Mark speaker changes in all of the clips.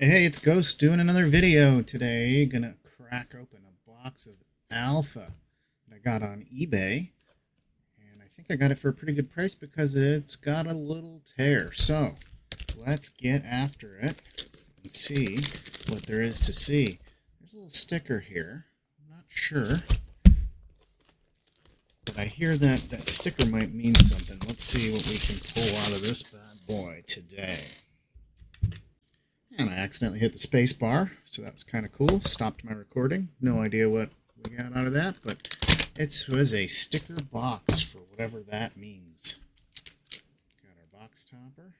Speaker 1: Hey, it's Ghost doing another video today. Gonna crack open a box of Alpha that I got on eBay. And I think I got it for a pretty good price because it's got a little tear. So, let's get after it and see what there is to see. There's a little sticker here. I'm not sure, but I hear that sticker might mean something. Let's see what we can pull out of this bad boy today. And I accidentally hit the space bar, so that was kind of cool. Stopped my recording. No idea what we got out of that, but it was a sticker box for whatever that means. Got our box topper.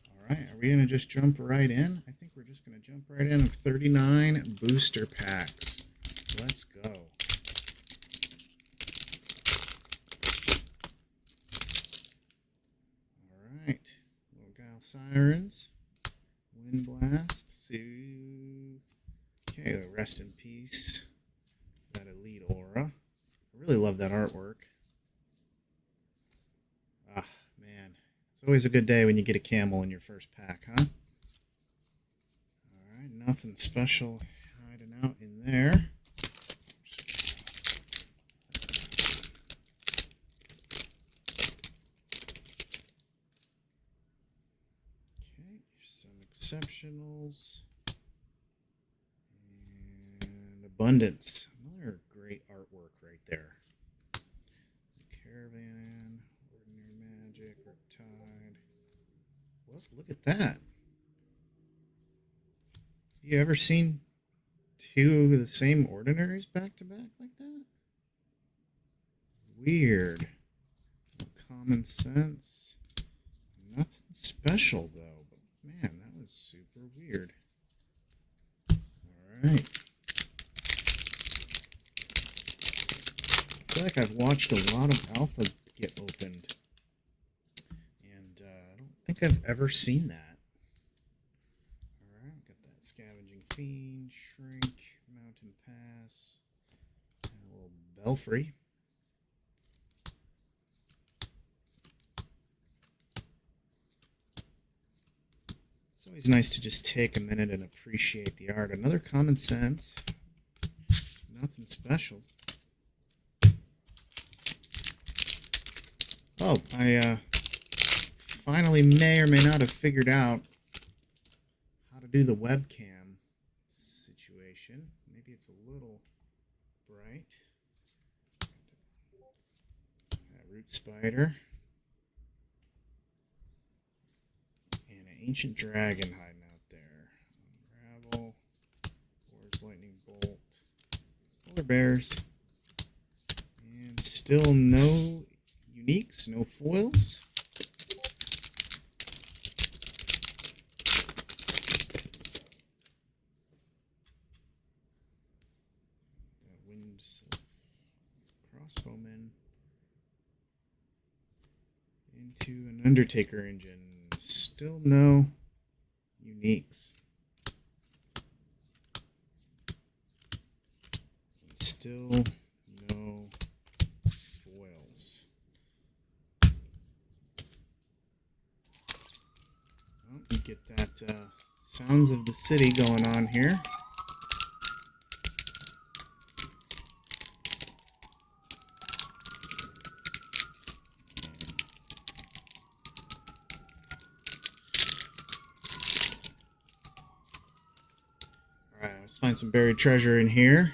Speaker 1: All right, are we going to just jump right in? I think we're just going to jump right in with 39 booster packs. Let's go. All right, little gal sirens. Wind Blast, Sue. Okay, rest in peace. That elite aura. I really love that artwork. Ah, man. It's always a good day when you get a camel in your first pack, huh? Alright, nothing special hiding out in there. Okay, some exceptionals. And abundance. Another great artwork right there. Caravan, Ordinary Magic, Riptide. Well, look at that. You ever seen two of the same ordinaries back to back like that? Weird. Common sense. Nothing special though, but man, that was super weird. Alright. I feel like I've watched a lot of Alpha get opened. And I don't think I've ever seen that. Alright, got that Scavenging Fiend, Shrink, Mountain Pass, and a little Belfry. It's always nice to just take a minute and appreciate the art. Another Common Sense. Nothing special. Oh, I finally may or may not have figured out how to do the webcam situation. Maybe it's a little bright. That Root Spider. And an Ancient Dragon hiding out there. Unravel. Where's Lightning Bolt? Polar Bears. And still no uniques, no foils. Wind Crossbowman into an Undertaker engine. Still no uniques. Still no foils. Well, we get that Sounds of the City going on here. Alright, let's find some buried treasure in here.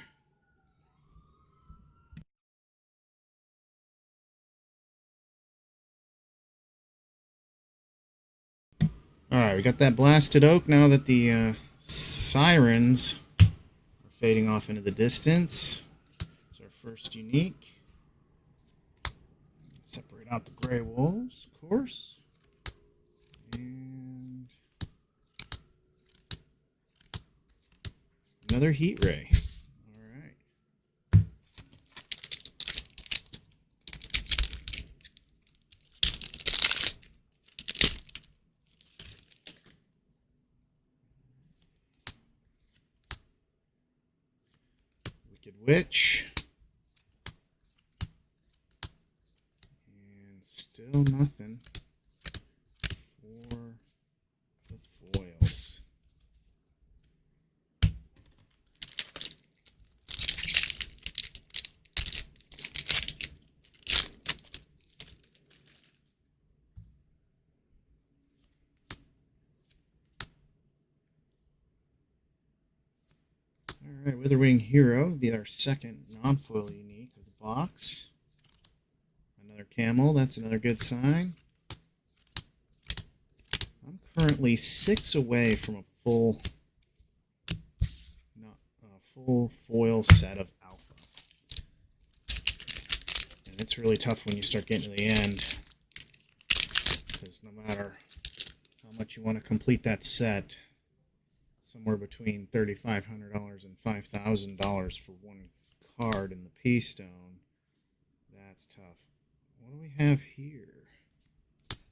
Speaker 1: Alright, we got that Blasted Oak now that the sirens are fading off into the distance. It's our first unique. Separate out the Gray Wolves, of course. And another Heat Ray. Alright. Wicked Witch. And still nothing for the foils. Alright, Witherwing Hero would be our second non-foil unique of the box. Another camel, that's another good sign. I'm currently 6 away from a full foil set of alpha. And it's really tough when you start getting to the end, because no matter how much you want to complete that set, somewhere between $3,500 and $5,000 for one card in the P-Stone, that's tough. What do we have here?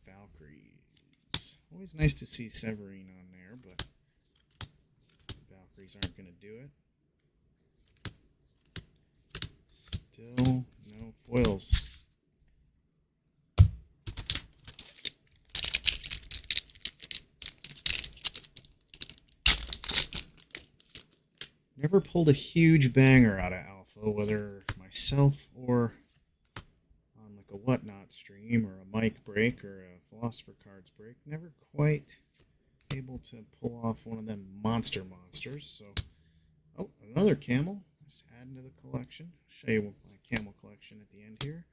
Speaker 1: Valkyries. Always nice to see Severine on there, but Valkyries aren't going to do it. Still no foils. Never pulled a huge banger out of alpha, whether myself or on like a Whatnot stream or a Mike break or a Philosopher Cards break. Never quite able to pull off one of them monsters. So, oh, another camel. Just adding to the collection. I'll show you my camel collection at the end here.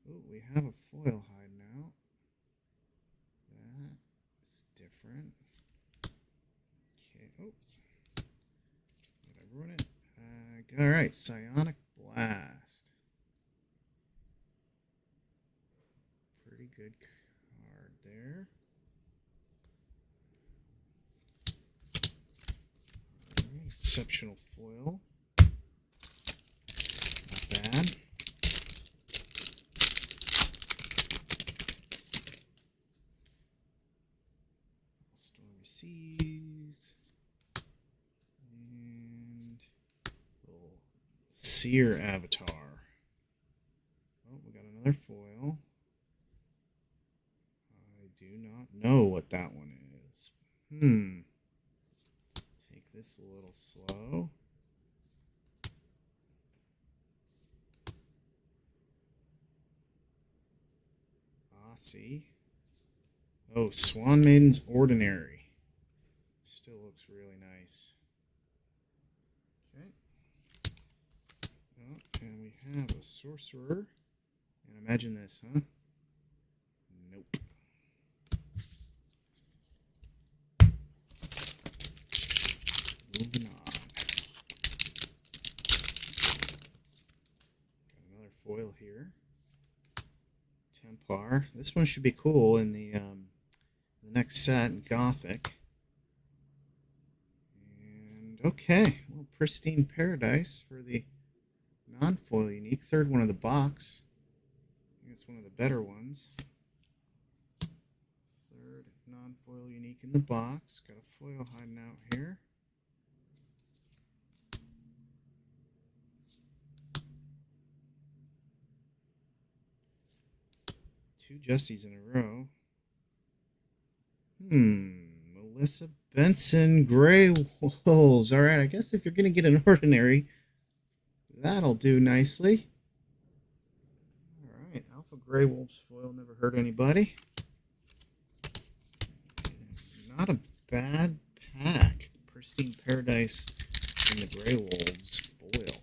Speaker 1: Oh, we have a foil hide now. That is different. Okay. Oh, did I ruin it? All right, Psionic Blast. Pretty good card there. All right, exceptional foil. Not bad. Stormy Seas. And little Seer Avatar. Oh, we got another foil. I do not know what that one is. Take this a little slow. See. Oh, Swan Maiden's Ordinary. Still looks really nice. Okay. Oh, and we have a Sorcerer. And imagine this, huh? Nope. Moving on. Got another foil here. Templar. This one should be cool in the next set, Gothic. And okay, well, Pristine Paradise for the non-foil unique. Third one of the box. I think it's one of the better ones. Third non-foil unique in the box. Got a foil hiding out here. Two Justies in a row. Melissa Benson, Grey Wolves. All right, I guess if you're going to get an ordinary, that'll do nicely. All right, Alpha Grey Wolves foil never hurt anybody. Not a bad pack. Pristine Paradise and the Grey Wolves foil.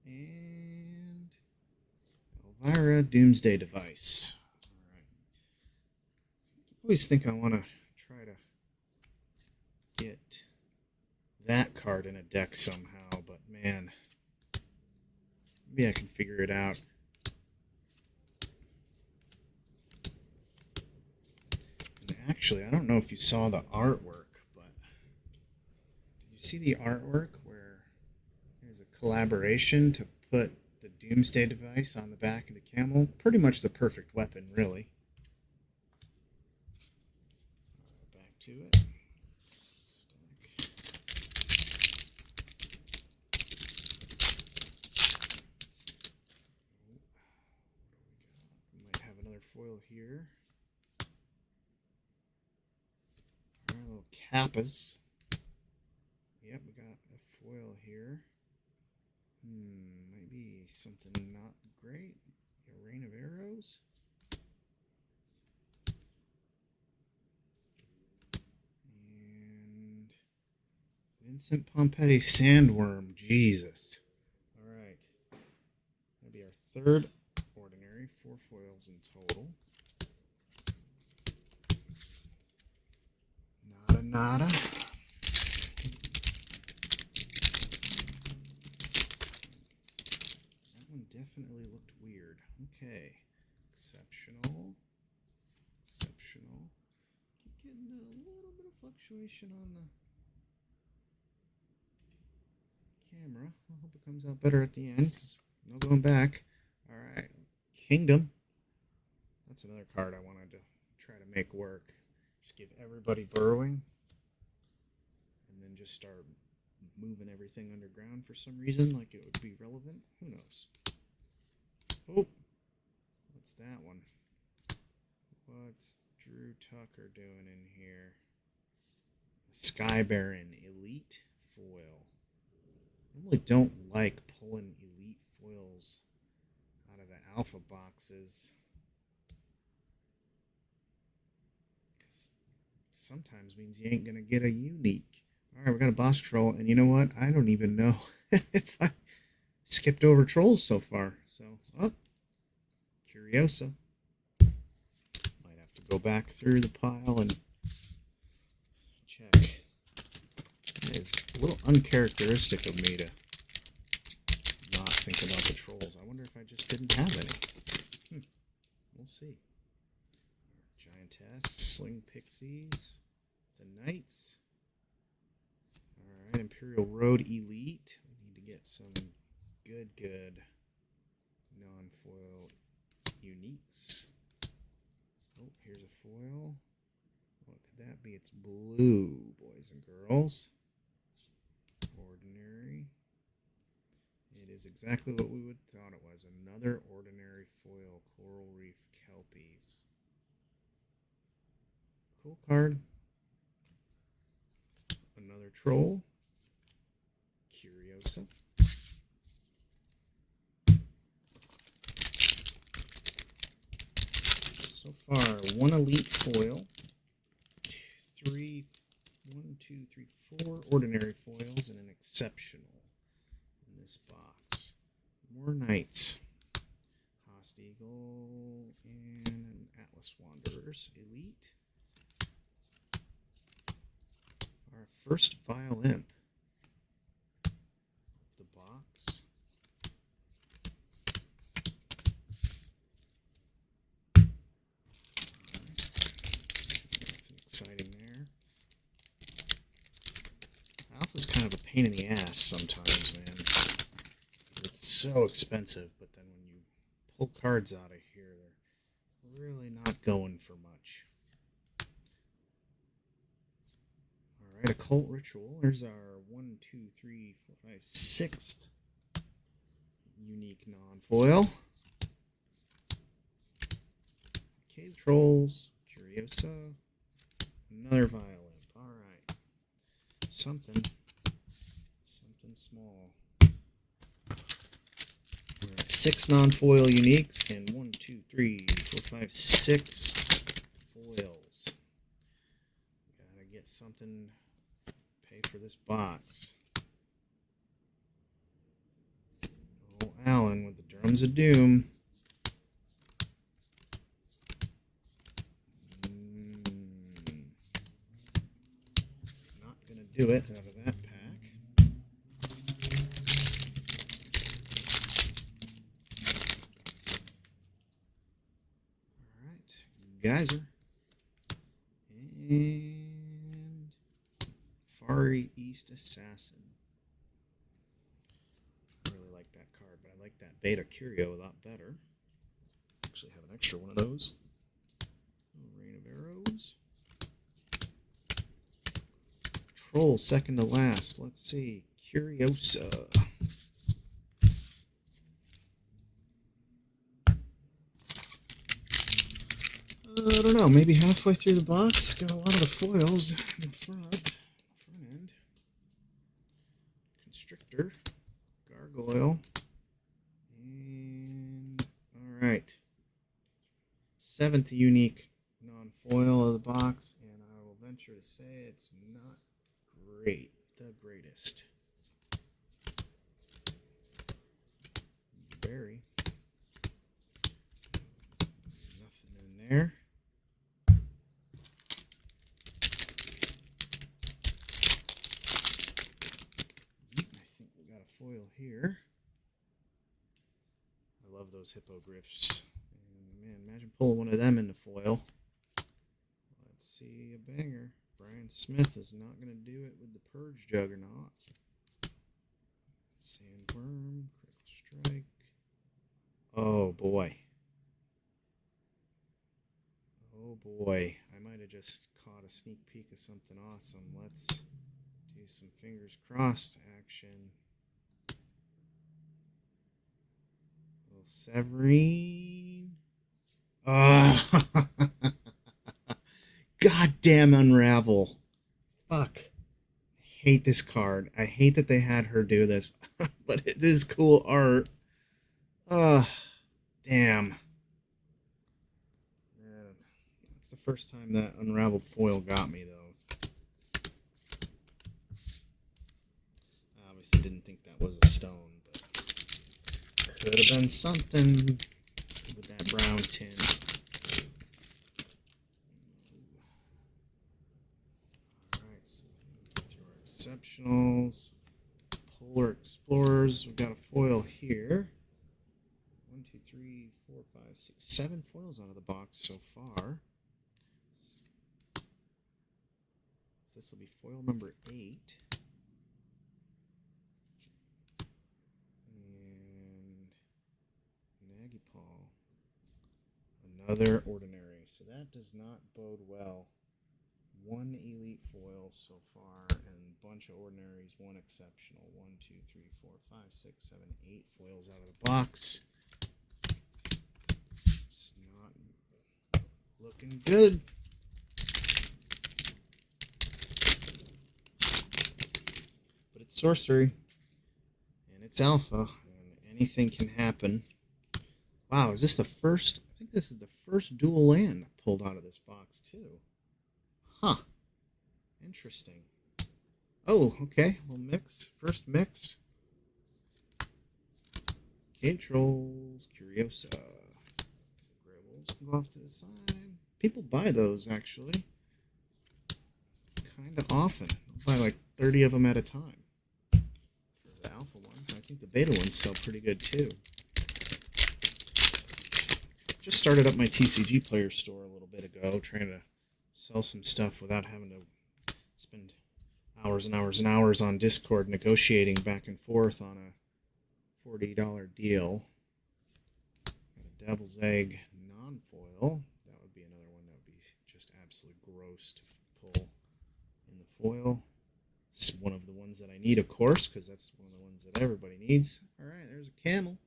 Speaker 1: And Elvira Doomsday Device. All right. I always think I want to try to get that card in a deck somehow, but man, maybe I can figure it out. And actually, I don't know if you saw the artwork, but did you see the artwork where there's a collaboration to put the Doomsday Device on the back of the camel? Pretty much the perfect weapon, really. Back to it. Stack. We might have another foil here. Our little Kappas. Yep, we got a foil here. Maybe something not great. A Rain of Arrows. Vincent Pompetti Sandworm. Jesus. All right. That'll be our third ordinary. 4 foils in total. Nada. That one definitely looked weird. Okay. Exceptional. Keep getting a little bit of fluctuation on the camera. I hope it comes out better at the end. No going back. All right. Kingdom. That's another card I wanted to try to make work. Just give everybody burrowing. And then just start moving everything underground for some reason, like it would be relevant. Who knows? Oh, what's that one? What's Drew Tucker doing in here? Sky Baron Elite Foil. I really don't like pulling Elite Foils out of the alpha boxes. Sometimes means you ain't going to get a unique. All right, we got a boss troll, and you know what? I don't even know if I skipped over trolls so far. So, Curiosa. Might have to go back through the pile and check. It is a little uncharacteristic of me to not think about the trolls. I wonder if I just didn't have any. We'll see. Giantess, Sling Pixies, the Knights. Alright, Imperial Road Elite. We need to get some good non-foil uniques. Oh, here's a foil. What could that be? It's blue, boys and girls. Ordinary. It is exactly what we would thought it was. Another ordinary foil Coral Reef Kelpies. Cool card. Another troll. Curiosa. So far, 1 elite foil, 4 ordinary foils, and an exceptional in this box. More knights. Host Eagle and Atlas Wanderers. Elite. Our first Vile Imp of the box. Nothing exciting there. Alpha's kind of a pain in the ass sometimes, man. It's so expensive, but then when you pull cards out of here, they're really not going for much. Alright, Occult Ritual. There's our 1, 2, 3, 4, 5, 6th unique non-foil. Cave Trolls, Curiosa, another Vile Imp. Alright. Something small. Alright, 6 non-foil uniques and 1, 2, 3, 4, 5, 6 foils. Gotta get something to pay for this box. Oh, Alan with the Drums of Doom. Not gonna do it out of that pack. Geyser and Far East Assassin. I really like that card, but I like that Beta Curio a lot better. Actually have an extra one of those. Rain of Arrows. Troll second to last. Let's see. Curiosa. I don't know, maybe halfway through the box, got a lot of the foils in front end. Constrictor, Gargoyle, and alright. 7th unique non-foil of the box, and I will venture to say it's not great. the greatest. Berry. Nothing in there. I think we got a foil here. I love those hippogriffs. And man, imagine pulling one of them into foil. Let's see a banger. Brian Smith is not going to do it with the Purge Juggernaut. Sandworm, Critical Strike. Oh boy. Oh boy. I might have just caught a sneak peek of something awesome. Let's do some fingers crossed action. Little Severine. Oh. Goddamn Unravel. Fuck. I hate this card. I hate that they had her do this. But it is cool art. Damn. Man, that's the first time that Unraveled foil got me, though. I obviously didn't think that was a stone, but could have been something with that brown tint. Alright, so through our exceptionals. Polar Explorers. We've got a foil here. 1, 2, 3, 4, 5, 6, 7 foils out of the box so far. This will be foil number 8. And Nagy Paul. Another ordinary. So that does not bode well. 1 elite foil so far, and a bunch of ordinaries, 1 exceptional. 1, 2, 3, 4, 5, 6, 7, 8 foils out of the box. It's not looking good. But it's Sorcery, and it's Alpha, and anything can happen. Wow, is this the first? I think this is the first dual land pulled out of this box, too. Huh. Interesting. Oh, okay. We'll mix. First mix. Cage Trolls, Curiosa. Gray Wolves can go off to the side. People buy those, actually. Kind of often. They'll buy like 30 of them at a time. For the alpha ones. I think the beta ones sell pretty good, too. Just started up my TCG Player store a little bit ago, trying to sell some stuff without having to spend hours and hours and hours on Discord negotiating back and forth on a $40 deal. Got a Devil's Egg non-foil. That would be another one that would be just absolutely gross to pull in the foil. It's one of the ones that I need, of course, because that's one of the ones that everybody needs. All right, there's a camel.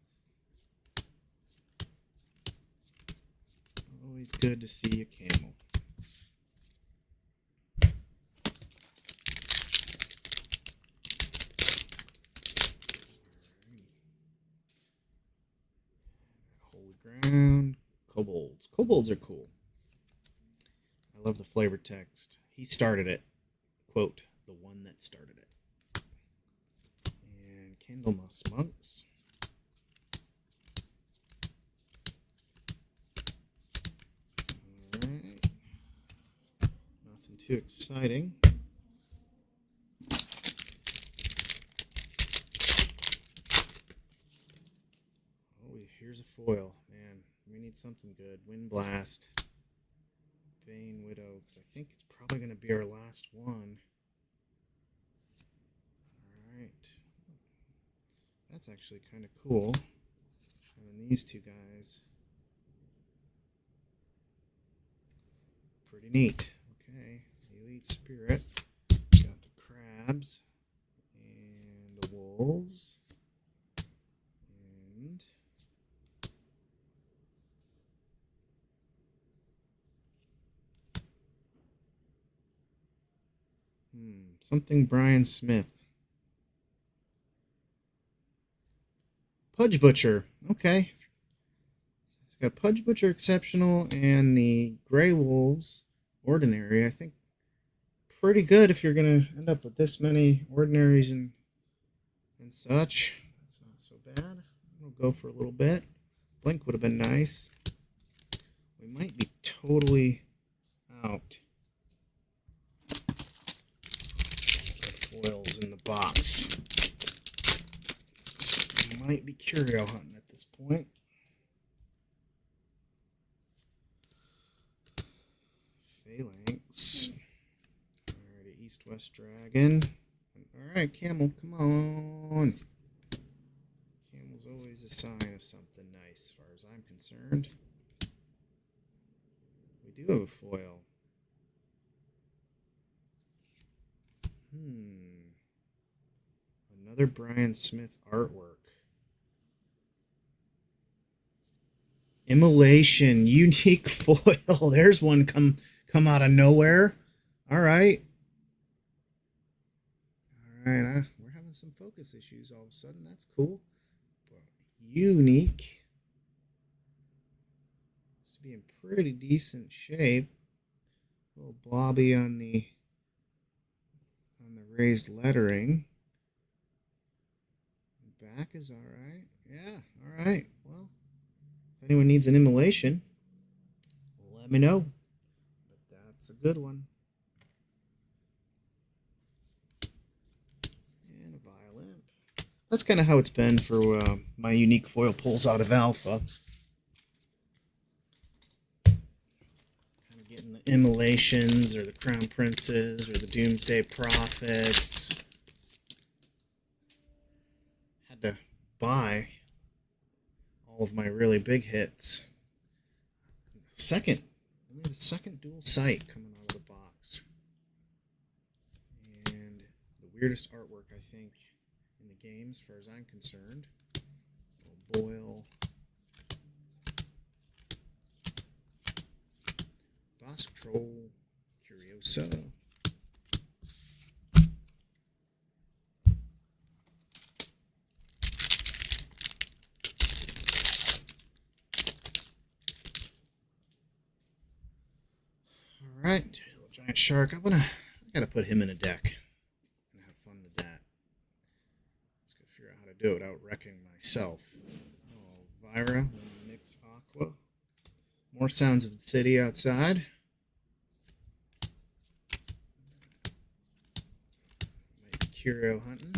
Speaker 1: Always good to see a camel. Holy Ground. Kobolds. Kobolds are cool. I love the flavor text. He started it. Quote, the one that started it. And Candlemas Monks. Alright. Nothing too exciting. Oh, here's a foil. Man, we need something good. Wind Blast. Bane Widow, because I think it's probably going to be our last one. Alright. That's actually kind of cool. Having these two guys. Pretty neat. Okay. Elite Spirit. Got the crabs. And the wolves. And something Brian Smith. Pudge Butcher. Okay. It's got Pudge Butcher Exceptional and the Grey Wolves Ordinary. I think pretty good if you're going to end up with this many ordinaries and such. That's not so bad. We'll go for a little bit. Blink would have been nice. We might be totally out of foils in the box. So we might be curio hunting at this point. Phalanx. Alrighty, East-West Dragon. Alright, Camel, come on. Camel's always a sign of something nice, as far as I'm concerned. We do have a foil. Another Brian Smith artwork. Immolation, unique foil. There's one come out of nowhere. All right. All right, we're having some focus issues all of a sudden. That's cool. But unique. It's to be in pretty decent shape. A little blobby on the raised lettering. The back is all right. Yeah, all right. Well, if anyone needs an immolation, let me know. But that's a good one. And a violin. That's kind of how it's been for my unique foil pulls out of Alpha. Kind of getting the immolations or the Crown Princes or the Doomsday Prophets. Had to buy all of my really big hits. Only the second dual sight coming out of the box. And the weirdest artwork, I think, in the game, as far as I'm concerned. Boyle. Boss Troll. Curioso. Alright, little giant shark. I gotta put him in a deck and have fun with that. Just gotta figure out how to do it without wrecking myself. Oh, Vira, Nyx Aqua. More sounds of the city outside. Might be curio hunting.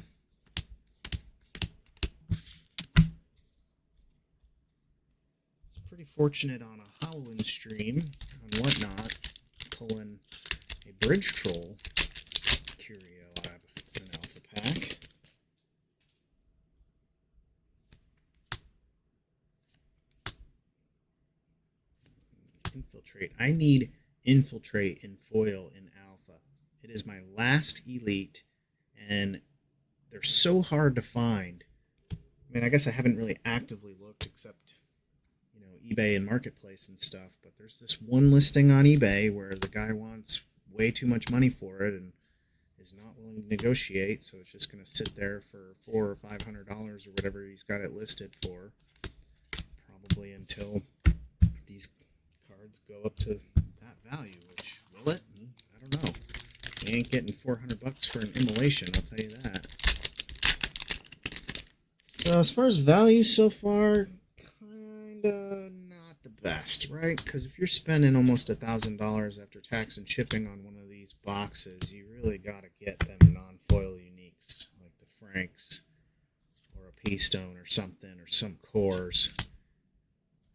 Speaker 1: It's pretty fortunate on a Halloween stream and whatnot. Pulling a Bridge Troll curio out of an alpha pack. Infiltrate. I need Infiltrate in foil in alpha. It is my last elite, and they're so hard to find. I mean, I guess I haven't really actively looked except eBay and Marketplace and stuff, but there's this one listing on eBay where the guy wants way too much money for it and is not willing to negotiate, so it's just going to sit there for $400 or $500 or whatever he's got it listed for, probably until these cards go up to that value, which will it? I don't know. You ain't getting $400 for an immolation, I'll tell you that. So as far as value so far, not the best, right? Because if you're spending almost $1,000 after tax and shipping on one of these boxes, you really got to get them non-foil uniques, like the Franks or a P-Stone or something, or some cores,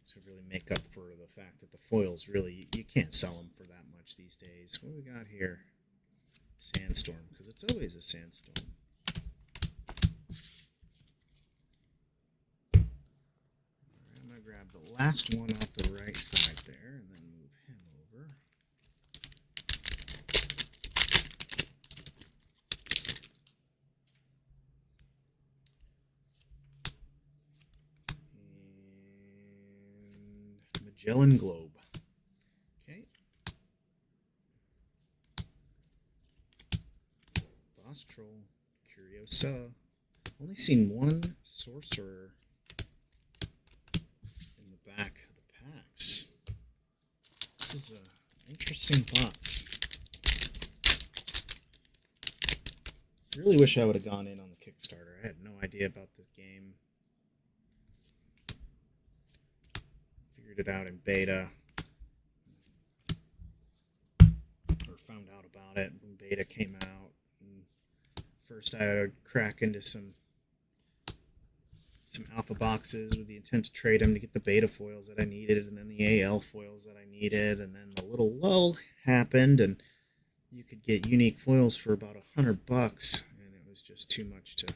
Speaker 1: to really make up for the fact that the foils really, you can't sell them for that much these days. What do we got here? Sandstorm, because it's always a sandstorm. Grab the last one off the right side there and then move him over. And Magellan Globe. Okay. Boss Troll. Curiosa. Only seen one Sorcerer back of the packs. This is an interesting box. Really wish I would have gone in on the Kickstarter. I had no idea about this game. Figured it out in beta. Or found out about it when beta came out. And first I would crack into some alpha boxes with the intent to trade them to get the beta foils that I needed, and then the AL foils that I needed, and then the little lull happened, and you could get unique foils for about $100, and it was just too much to,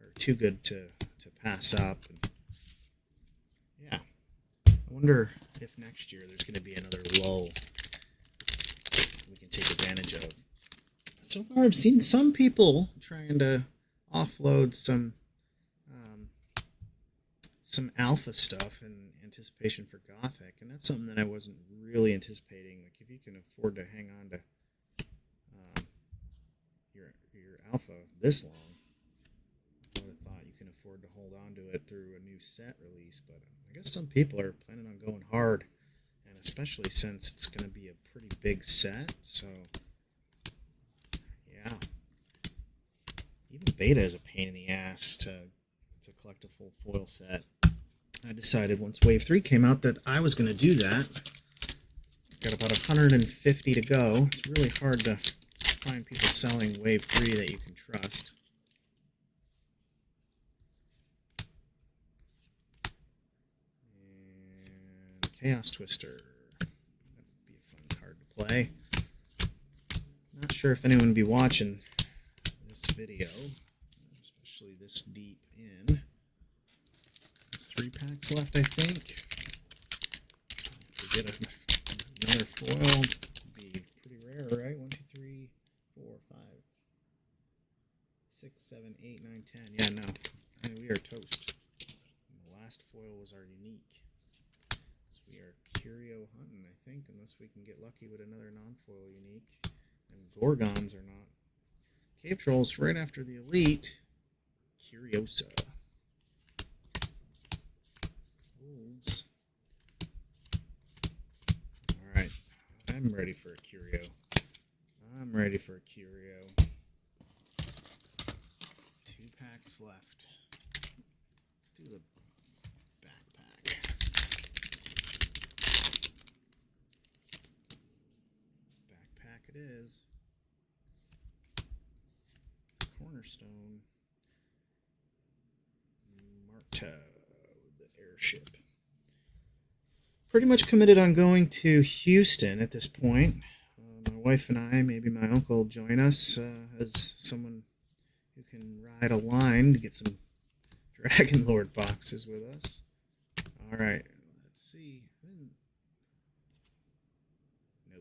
Speaker 1: or too good to pass up. And yeah, I wonder if next year there's going to be another lull we can take advantage of. So far, I've seen some people trying to offload some alpha stuff in anticipation for Gothic, and that's something that I wasn't really anticipating. Like, if you can afford to hang on to your alpha this long, I would have thought you can afford to hold on to it through a new set release. But I guess some people are planning on going hard, and especially since it's going to be a pretty big set. So yeah, even beta is a pain in the ass to collect a full foil set. I decided once Wave 3 came out that I was going to do that. Got about 150 to go. It's really hard to find people selling Wave 3 that you can trust. And Chaos Twister. That would be a fun card to play. Not sure if anyone would be watching this video, especially this deep in. 3 packs left, I think. If we get another foil, it'd be pretty rare, right? 1, 2, 3, 4, 5, 6, 7, 8, 9, 10. Yeah, no. I mean, we are toast. And the last foil was our unique. So we are curio hunting, I think, unless we can get lucky with another non-foil unique. And Gorgons are not. Cave Trolls right after the Elite. Curiosa. Wolves. Alright. I'm ready for a curio. I'm ready for a curio. 2 packs left. Let's do the backpack. Backpack it is. Cornerstone. Marta with the airship. Pretty much committed on going to Houston at this point. My wife and I, maybe my uncle, join us as someone who can ride a line to get some Dragon Lord boxes with us. All right, let's see. No.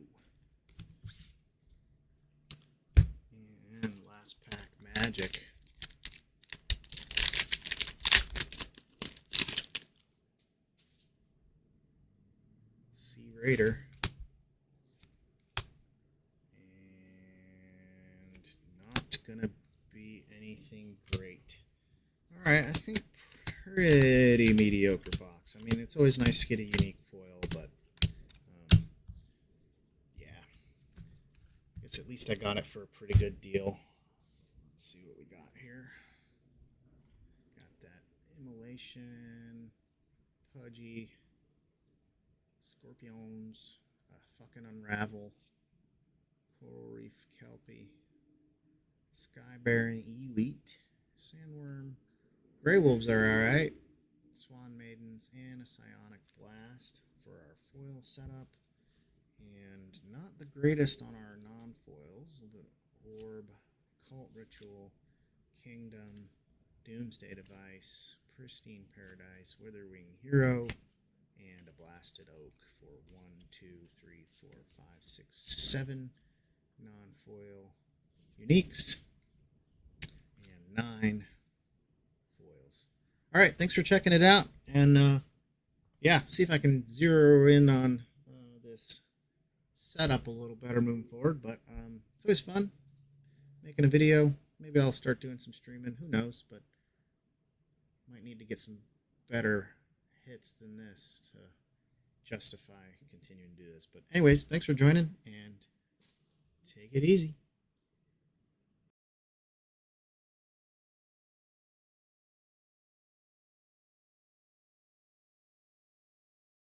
Speaker 1: And last pack, Magic. Sea Raider. And not gonna be anything great. All right, I think pretty mediocre box. I mean, it's always nice to get a unique foil, but yeah. I guess at least I got it for a pretty good deal. Let's see what we got here. Got that Immolation, Pudgy, Scorpions, fucking Unravel, Coral Reef Kelpie, Sky Baron Elite, Sandworm, Grey Wolves are alright, Swan Maidens, and a Psionic Blast for our foil setup. And not the greatest on our non-foils, but Orb, Cult Ritual, Kingdom, Doomsday Device, Pristine Paradise, Witherwing Hero, and a Blasted Oak for 1, 2, 3, 4, 5, 6, 7 non-foil uniques and 9 foils. All right, thanks for checking it out, and yeah, see if I can zero in on this setup a little better moving forward. But it's always fun making a video. Maybe I'll start doing some streaming. Who knows? But might need to get some better hits than this to justify continuing to do this. But anyways, thanks for joining, and take it easy.